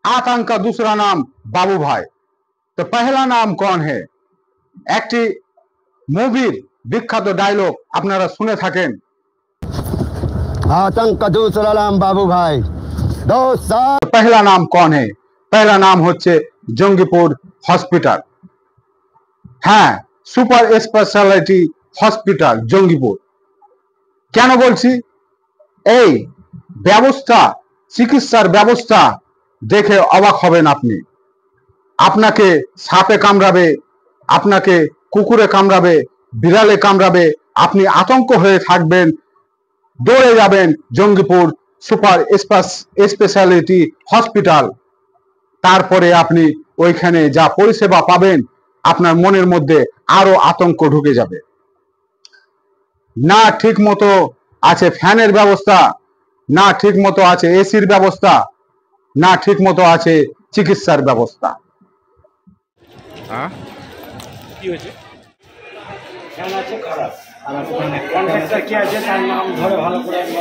आतंक का दूसरा नाम बाबू भाई। तो पहला नाम कौन है? একটি মুভির বিখ্যাত ডায়লগ আপনারা শুনে থাকেন, आतंक का दूसरा नाम बाबू भाई। पहला नाम कौन है? पहला नाम হচ্ছে জঙ্গিপুর হসপিটাল। হ্যাঁ, সুপার স্পেশালিটি হসপিটাল জঙ্গিপুর। কেন বলছি? এই ব্যবস্থা, চিকিৎসার ব্যবস্থা দেখে অবাক হবেন আপনি। আপনাকে সাপে কামড়াবে, আপনাকে কুকুরে কামড়াবে, বিড়ালে কামড়াবে, আপনি আতঙ্ক হয়ে থাকবেন, দৌড়ে যাবেন জঙ্গিপুর সুপার স্পেশালিটি হসপিটাল। তারপরে আপনি ওইখানে যা পরিষেবা পাবেন, আপনার মনের মধ্যে আরো আতঙ্ক ঢুকে যাবে। না ঠিক মতো আছে ফ্যানের ব্যবস্থা, না ঠিক মতো আছে এসির ব্যবস্থা, না ঠিক মতো আছে চিকিৎসার ব্যবস্থা। কি হয়েছে?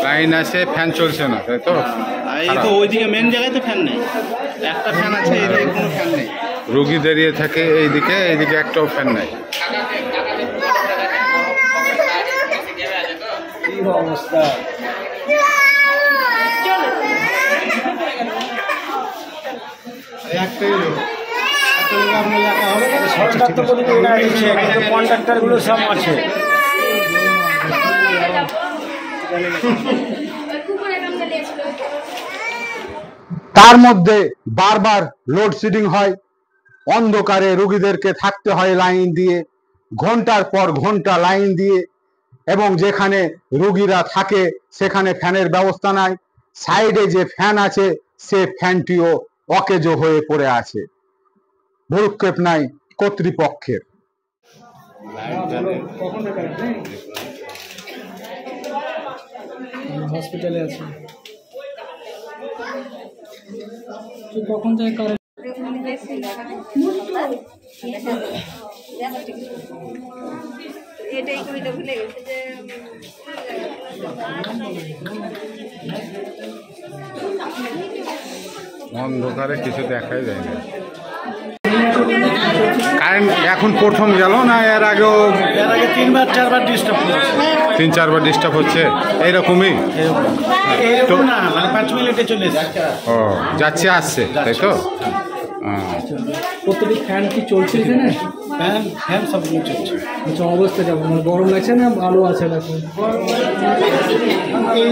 লাইন আছে, ফ্যান চলছে না, তাই তো? এই তো ওইদিকে মেন জায়গায় তো ফ্যান নেই, একটা ফ্যান আছে, এইদিকে কোনো ফ্যান নেই। রুগী দাঁড়িয়ে থাকে এইদিকে, এইদিকে একটাও ফ্যান নেই। অবস্থা একটাই সরকার তো প্রতিদিন না দিচ্ছে, কিন্তু কন্ট্রাক্টর গুলো সব আছে। তার মধ্যে বারবার লোডশেডিং হয়, অন্ধকারে রোগীদেরকে থাকতে হয় লাইন দিয়ে, ঘন্টার পর ঘন্টা লাইন দিয়ে, এবং যেখানে রোগীরা থাকে সেখানে ফ্যানের ব্যবস্থা নাই। সাইডে যে ফ্যান আছে সে ফ্যানটিও অকেজো হয়ে পড়ে আছে, ভ্রুক্ষেপ নাই কর্তৃপক্ষের। হসপিটালে আছে কখন থেকে কারেন্ট এটাই কইতে ভুলে গেছে যে অন্ধকারে কিছু দেখাই যায় না। কারেন্ট এখন প্রথম গেল না এর আগেও? এর আগে 3-4বার ডিস্টার্ব হচ্ছে। 3-4বার ডিস্টার্ব হচ্ছে এইরকমই? এইরকম না, মানে 5 মিনিটে চলে যাচ্ছে। ও যাচ্ছে আসছে, তাই তো? প্রত্যেকটি ফ্যান কি চলছে এখানে? ফ্যান ফ্যান সবগুলো চলছে। আচ্ছা, অবস্থা কেমন? মানে গরম লাগছে না ভালো আছে নাকি? এই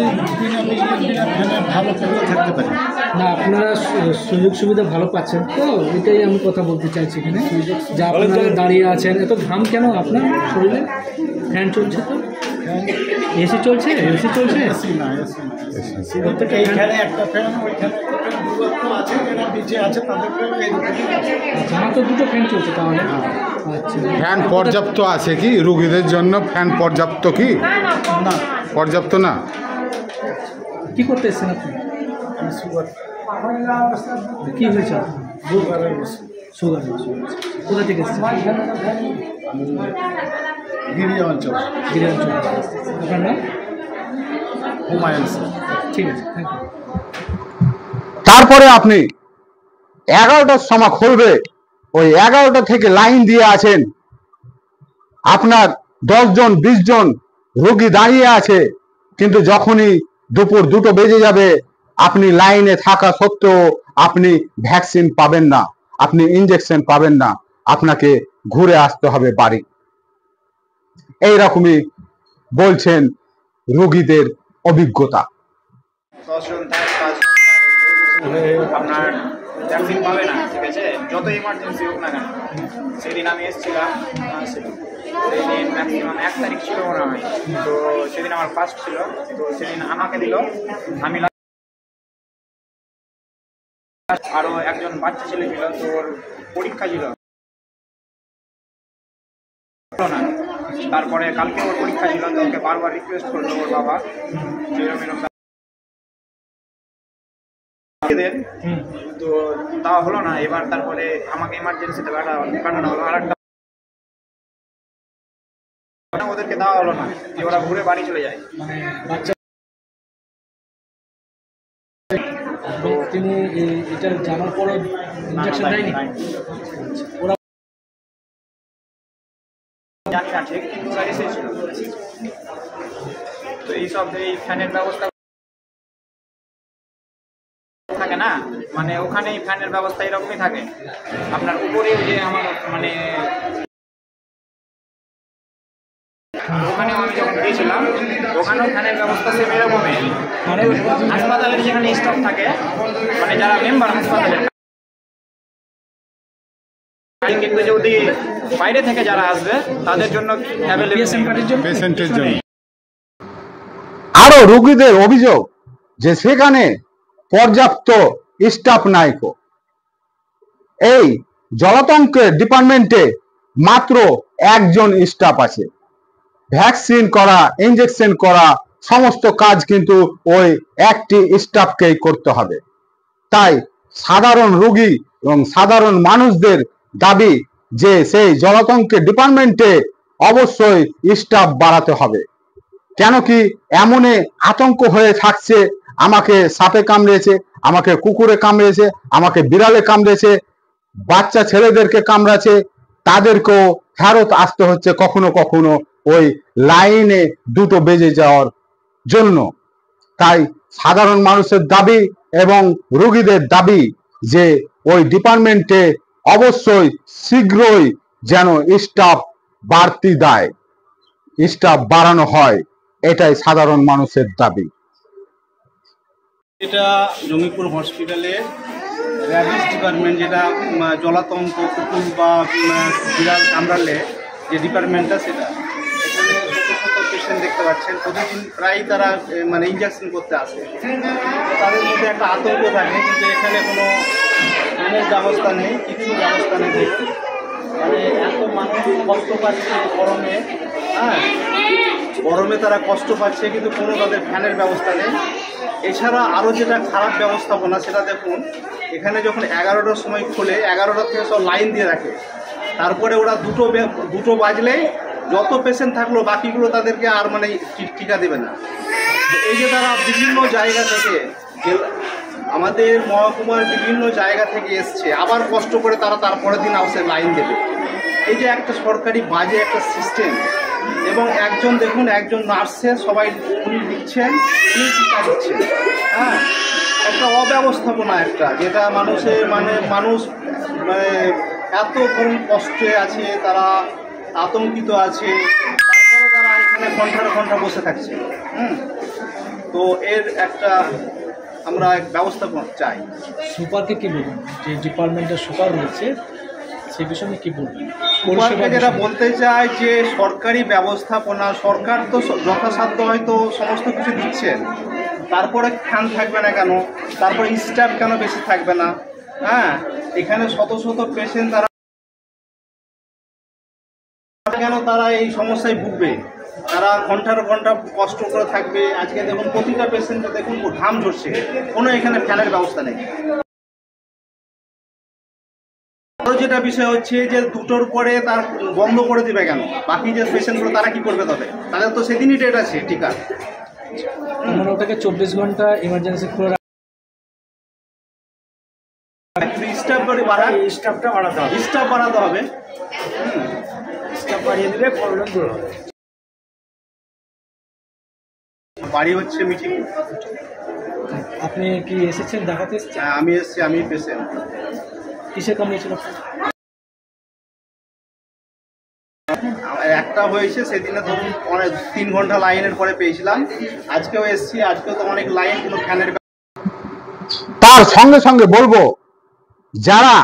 দিনে ফ্যানে ভালো থাকতে পারে না, আপনারা সুযোগ সুবিধা ভালো পাচ্ছেন তো, এটাই আমি কথা বলতে চাইছি এখানে। যে আপনারা দাঁড়িয়ে আছেন, এত ঘাম কেন আপনার শরীরে? ফ্যান চলছে তো, এসি চলছে? এসি চলছে না, এইখানে একটা ফ্যান, ওইখানে আছে, যেটা নিচে আছে তাদের মাত্র দুটো ফ্যান চলছে তাহলে? আচ্ছা, ফ্যান পর্যাপ্ত আছে কি রোগীদের জন্য? ফ্যান পর্যাপ্ত কি? না, পর্যাপ্ত না। কি করতে এসছেন আপনি? কি হয়েছে? সুগার। কোথা থেকে এসছেন? গিরি অঞ্চল। আপনার নাম? হুমায়ুন। ঠিক আছে, থ্যাংক ইউ। তারপরে আপনি 11টার সময় খুলবে, ওই 11টা থেকে লাইন দিয়ে আছেন, আপনার 10 জন 20 জন রোগী দাঁড়িয়ে আছে, কিন্তু যখনই দুপুর 2টো বেজে যাবে আপনি লাইনে থাকা সত্ত্বেও আপনি ভ্যাকসিন পাবেন না, আপনি ইনজেকশন পাবেন না, আপনাকে ঘুরে আসতে হবে বাড়ি। এইরকমই বলছেন রোগীদের অভিজ্ঞতা। আপনার ভ্যাকসিন পাবে না, ঠিক আছে, যত ইমার্জেন্সি হোক না কেন। সেদিন আমি এসেছিলাম, সেদিন ম্যাক্সিমাম 1 তারিখ ছিল মনে হয়, তো সেদিন আমার ফার্স্ট ছিল, তো সেদিন আমাকে দিল, আমি আরো একজন বাচ্চা ছেলে ছিল, তোর পরীক্ষা ছিল না, তারপরে কালকে ওর পরীক্ষা ছিল, তো ওকে বারবার রিকোয়েস্ট করলো ওর বাবা এরকম, তো তা হলো না। এবার তারপরে আমাকে ইমার্জেন্সিতে পাঠানো হলো, আর একটা ওদেরকে দেওয়া হলো না, ওরা ঘুরে বাড়ি চলে যায়। তিনি এটা জানার পরে ইঞ্জেকশন দেয়নি? ওরা জানি না ঠিক, কিন্তু ওরা এসেছিল। তো এইসব এই ফ্যানের ব্যবস্থা থাকে না, মানে ওখানে ফ্যানের ব্যবস্থা এরকমই থাকে। আপনার উপরে যে আমার মানে ওখানেও আমি যখন গিয়েছিলাম ওখানেও ফ্যানের ব্যবস্থা সেম এরকমই। মানে হাসপাতালের যেখানে স্টাফ থাকে, মানে যারা মেম্বার হাসপাতালের, কিন্তু যদি বাইরে থেকে যারা আসবে তাদের জন্য পেশেন্টের জন্য। আরো রোগীদের অভিযোগ যে সেখানে পর্যাপ্ত স্টাফ নাই। এই জলাতঙ্কের ডিপার্টমেন্টে মাত্র একজন স্টাফ আছে। ভ্যাকসিন করা, ইনজেকশন করা সমস্ত কাজ কিন্তু ওই একটি স্টাফকেই করতে হবে। তাই সাধারণ রোগী এবং সাধারণ মানুষদের দাবি যে সেই জলাতঙ্কের ডিপার্টমেন্টে অবশ্যই স্টাফ বাড়াতে হবে। কেন কি এমনই আতঙ্ক হয়ে থাকছে, আমাকে সাপে কামড়েছে, আমাকে কুকুরে কামড়েছে, আমাকে বিড়ালে কামড়েছে, বাচ্চা ছেলেদেরকে কামড়াচ্ছে, তাদেরকেও ফেরত আসতে হচ্ছে কখনো কখনো ওই লাইনে 2টো বেজে যাওয়ার জন্য। তাই সাধারণ মানুষের দাবি এবং রোগীদের দাবি যে ওই ডিপার্টমেন্টে অবশ্যই শীঘ্রই যেন স্টাফ বাড়তি দেয়, স্টাফ বাড়ানো হয়, এটাই সাধারণ মানুষের দাবি। এটা জঙ্গিপুর হসপিটালে র্যাবিস ডিপার্টমেন্ট, যেটা জলাতঙ্ক, কুকুর বা বিড়াল কামড়ালে যে ডিপার্টমেন্টটা, সেটা এখানে শত শত পেশেন্ট দেখতে পাচ্ছেন। প্রতিদিন প্রায় তারা মানে ইনজেকশন করতে আসে। তাদের মধ্যে একটা আতঙ্ক থাকে, কিন্তু এখানে কোনো ফ্যানের ব্যবস্থা নেই, কিছু ব্যবস্থা নেই। মানে এত মানুষ কষ্ট পাচ্ছে গরমে, হ্যাঁ গরমে তারা কষ্ট পাচ্ছে, কিন্তু কোনো তাদের ফ্যানের ব্যবস্থা নেই। এছাড়া আরও যেটা খারাপ ব্যবস্থাপনা, সেটা দেখুন, এখানে যখন 11টার সময় খোলে, 11টা থেকে সব লাইন দিয়ে রাখে। তারপরে ওরা দুটো বাজলেই যত পেশেন্ট থাকলো বাকিগুলো তাদেরকে আর মানে টিকা দেবে না। এই যে তারা বিভিন্ন জায়গা থেকে, আমাদের মহকুমার বিভিন্ন জায়গা থেকে এসছে, আবার কষ্ট করে তারা তারপরের দিন আসে লাইন দেবে। এই যে একটা সরকারি বাজে একটা সিস্টেম। এবং একজন দেখুন, একজন নার্সে সবাই উনি দিচ্ছেন, উনি টিকা দিচ্ছেন। হ্যাঁ, একটা অব্যবস্থাপনা, একটা যেটা মানুষের মানুষ মানে এত কষ্টে আছে, তারা আতঙ্কিত আছে, তারপরে তারা এখানে ঘন্টার ঘন্টা বসে থাকছে। তো এর একটা আমরা ব্যবস্থা চাই। সুপারকে কি বলবেন, যে ডিপার্টমেন্টের সুপার রয়েছে সে বিষয়ে কি বলবেন? সুপারকে যেটা বলতে চাই যে সরকারি ব্যবস্থাপনা, সরকার তো যথাসাধ্য হয়তো সমস্ত কিছু দিচ্ছেন, তারপরে ফ্যান থাকবে না কেন, তারপরে স্টাফ কেন বেশি থাকবে না? হ্যাঁ, এখানে শত শত পেশেন্ট, তারা কেন তারা এই সমস্যায় ভুগবে? তারা ঘন্টার ঘন্টা কষ্ট করে থাকবে। আজকে দেখুন প্রতিটা পেশেন্টে দেখুন ঘাম ঝরছে, কোনো এখানে ফ্যানের ব্যবস্থা নেই। আরও যেটা বিষয় হচ্ছে যে 2টোর পরে তার বন্ধ করে দিবে কেন? বাকি যে পেশেন্টগুলো তারা কি করবে? তবে তাদের তো সেদিনই ডেট আছে টিকা। মানে ওটাকে 24 ঘন্টা ইমার্জেন্সি খোলা স্টাফ বাড়াতে হবে, স্টাফ বাড়াতে হবে, স্টাফ বাড়িয়ে দিলে প্রবলেম দূর হবে। বাড়ি হচ্ছে মিটিং। আপনি কি এসেছেন দেখাতে? আমি এসেছি, আমি পেশেন্ট। কিসে কামিয়েছিল? একটা হয়েছে সেদিনে, ধরুন 3 ঘন্টা লাইনের পরে পেয়েছিলাম। আজকেও এসেছি, আজকেও তো অনেক লাইন, কোনো ফ্যানের। তার সঙ্গে সঙ্গে বলবো, যারা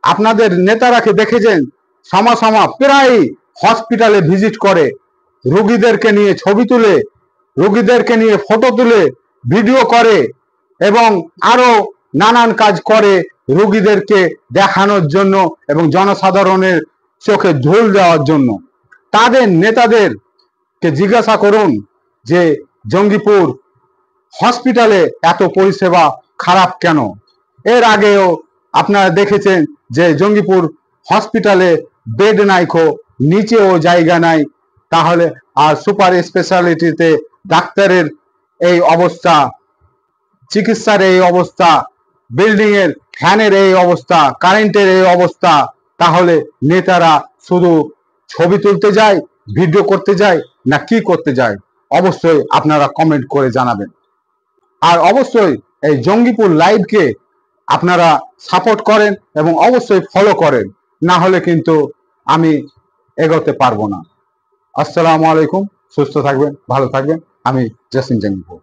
আপনাদের নেতারাকে দেখেছেন সমা প্রায় হসপিটালে ভিজিট করে, রোগীদেরকে নিয়ে ছবি তুলে, রোগীদেরকে নিয়ে ফটো তুলে, ভিডিও করে এবং আরো নানান কাজ করে রোগীদেরকে দেখানোর জন্য এবং জনসাধারণের চোখে ধুল দেওয়ার জন্য। তাদের নেতাদেরকে জিজ্ঞাসা করুন যে জঙ্গিপুর হসপিটালে এত পরিষেবা খারাপ কেন? এর আগেও আপনারা দেখেছেন যে জঙ্গিপুর হসপিটালে বেড নাইকো, নিচেও জায়গা নাই, তাহলে আর সুপার স্পেশালিটিতে ডাক্তারের এই অবস্থা চিকিৎসার এই অবস্থা, বিল্ডিং এর ফ্যানের এই অবস্থা, কারেন্টের এই অবস্থা, তাহলে নেতারা শুধু ছবি তুলতে যায়, ভিডিও করতে যায়, না কি করতে যায়? অবশ্যই আপনারা কমেন্ট করে জানাবেন। আর অবশ্যই এই জঙ্গিপুর লাইভকে আপনারা সাপোর্ট করেন এবং অবশ্যই ফলো করেন, না হলে কিন্তু আমি এগোতে পারবো না। আসসালামু আলাইকুম, সুস্থ থাকবেন, ভালো থাকবেন। আমি জসিম জঙ্গিপুর।